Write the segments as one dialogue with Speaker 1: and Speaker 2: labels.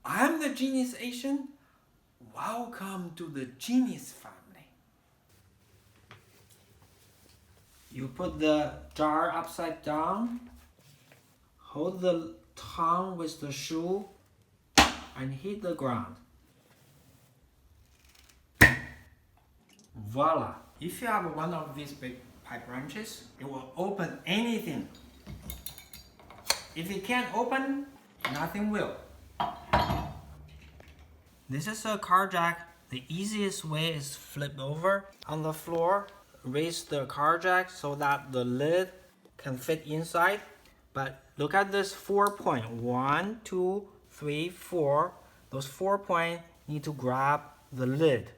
Speaker 1: I'm the Genius Asian. Welcome to the Genius family. You put the jar upside down, hold the tongue with the shoe, and hit the ground. Voila! If you have one of these big pipe wrenches, it will open anything. If it can't open, nothing will. This is a carjack. The easiest way is flip over on the floor, raise the carjack so that the lid can fit inside. But look at this 4 point. 1, 2, 3, 4. Those 4 points need to grab the lid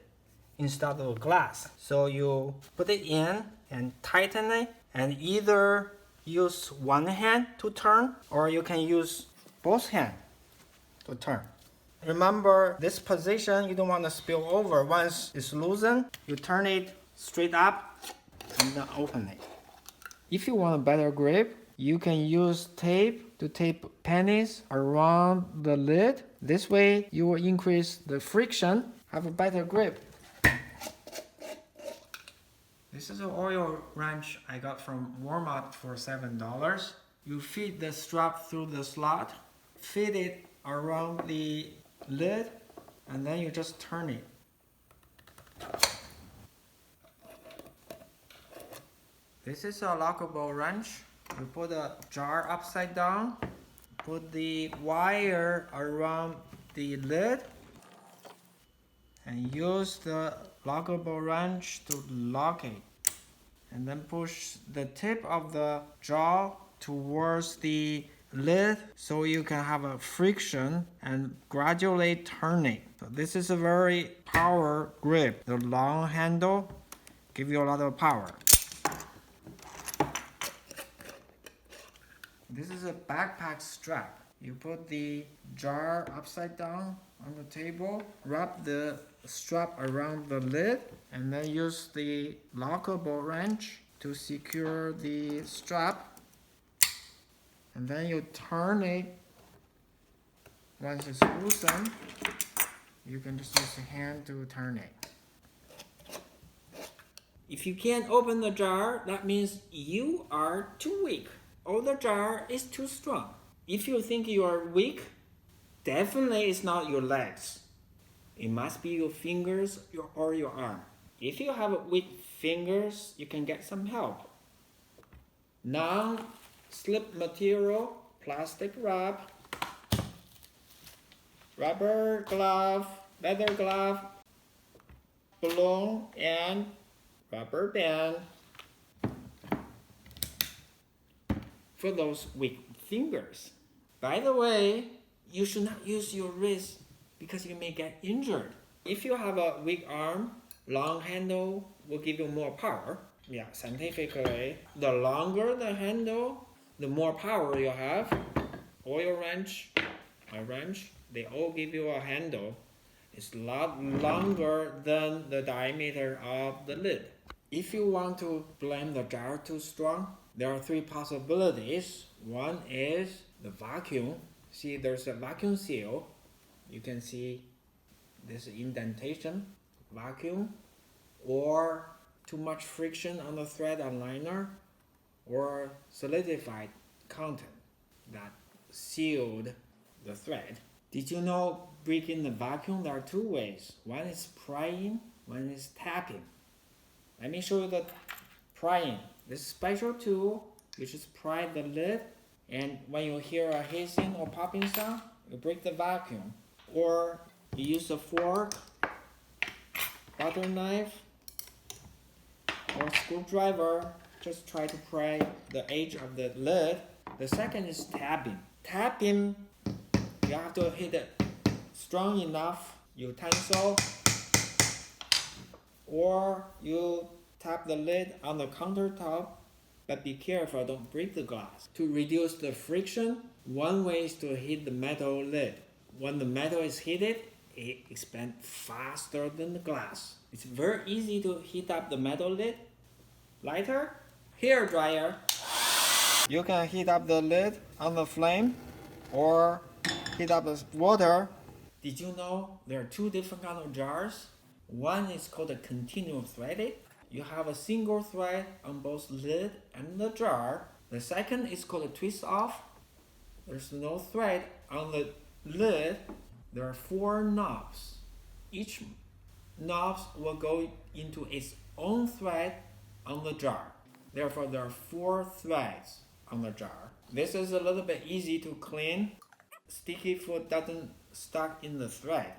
Speaker 1: instead of glass. So you put it in and tighten it, and either use one hand to turn or you can use both hands to turn. Remember this position, you don't want to spill over. Once it's loosened, you turn it straight up and then open it. If you want a better grip, you can use tape to tape pennies around the lid. This way you will increase the friction, have a better grip. This is an oil wrench I got from Walmart for $7. You feed the strap through the slot, feed it around the lid, and then you just turn it. This is a lockable wrench. You put a jar upside down, put the wire around the lid, and use the lockable wrench to lock it. And then push the tip of the jaw towards the lid so you can have a friction and gradually turn it. So this is a very power grip. The long handle give you a lot of power. This is a backpack strap. You put the jar upside down on the table, wrap the strap around the lid, and then use the lockable wrench to secure the strap. And then you turn it. Once it's loosened, you can just use the hand to turn it. If you can't open the jar, that means you are too weak, or the jar is too strong. If you think you are weak, definitely it's not your legs. It must be your fingers or your arm. If you have weak fingers, you can get some help. Non-slip material, plastic wrap, rubber glove, leather glove, balloon, and rubber band for those weak fingers. By the way, you should not use your wrist because you may get injured. If you have a weak arm, long handle will give you more power. Yeah, scientifically, the longer the handle, the more power you have. Oil wrench, a wrench, they all give you a handle. It's a lot longer than the diameter of the lid. If you want to blame the jar too strong, there are 3 possibilities. One is the vacuum. See, there's a vacuum seal. You can see this indentation, vacuum, or too much friction on the thread aligner, or solidified content that sealed the thread. Did you know breaking the vacuum, there are 2 ways. One is prying, one is tapping. Let me show you the prying. This special tool, you just pry the lid, and when you hear a hissing or popping sound, you break the vacuum. Or you use a fork, butter knife, or screwdriver, just try to pry the edge of the lid. The second is tapping. Tapping, you have to hit it strong enough, utensil, or you tap the lid on the countertop, but be careful, don't break the glass. To reduce the friction, one way is to hit the metal lid. When the metal is heated, it expands faster than the glass. It's very easy to heat up the metal lid. Lighter, hair dryer. You can heat up the lid on the flame or heat up the water Did you know there are two different kinds of jars? One is called a continual threaded. You have a single thread on both lid and the jar. The second is called a twist off. There's no thread on the lid. There are 4 knobs. Each knob will go into its own thread on the jar. Therefore, there are 4 threads on the jar. This is a little bit easy to clean. Sticky food doesn't stuck in the thread.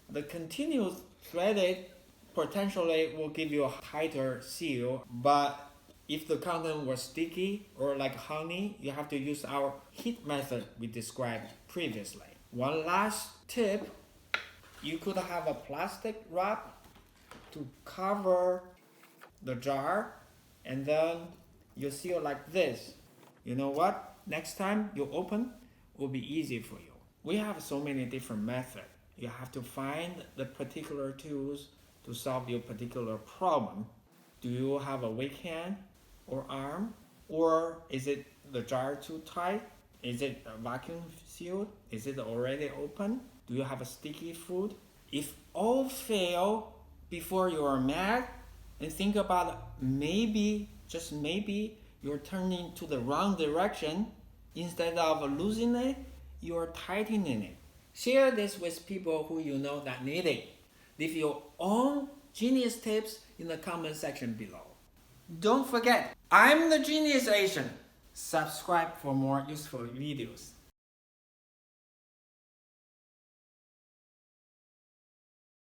Speaker 1: The continuous threaded potentially will give you a tighter seal, but if the content was sticky or like honey, you have to use our heat method we described previously. One last tip, you could have a plastic wrap to cover the jar, and then you seal like this. You know what? Next time you open, it will be easy for you. We have so many different methods. You have to find the particular tools to solve your particular problem. Do you have a weak hand or arm? Or is it the jar too tight? Is it vacuum sealed? Is it already open? Do you have a sticky food? If all fail before you are mad, and think about maybe, just maybe, you're turning to the wrong direction. Instead of losing it, you're tightening it. Share this with people who you know that need it. Leave your own genius tips in the comment section below. Don't forget, I'm the Genius Asian. Subscribe for more useful videos.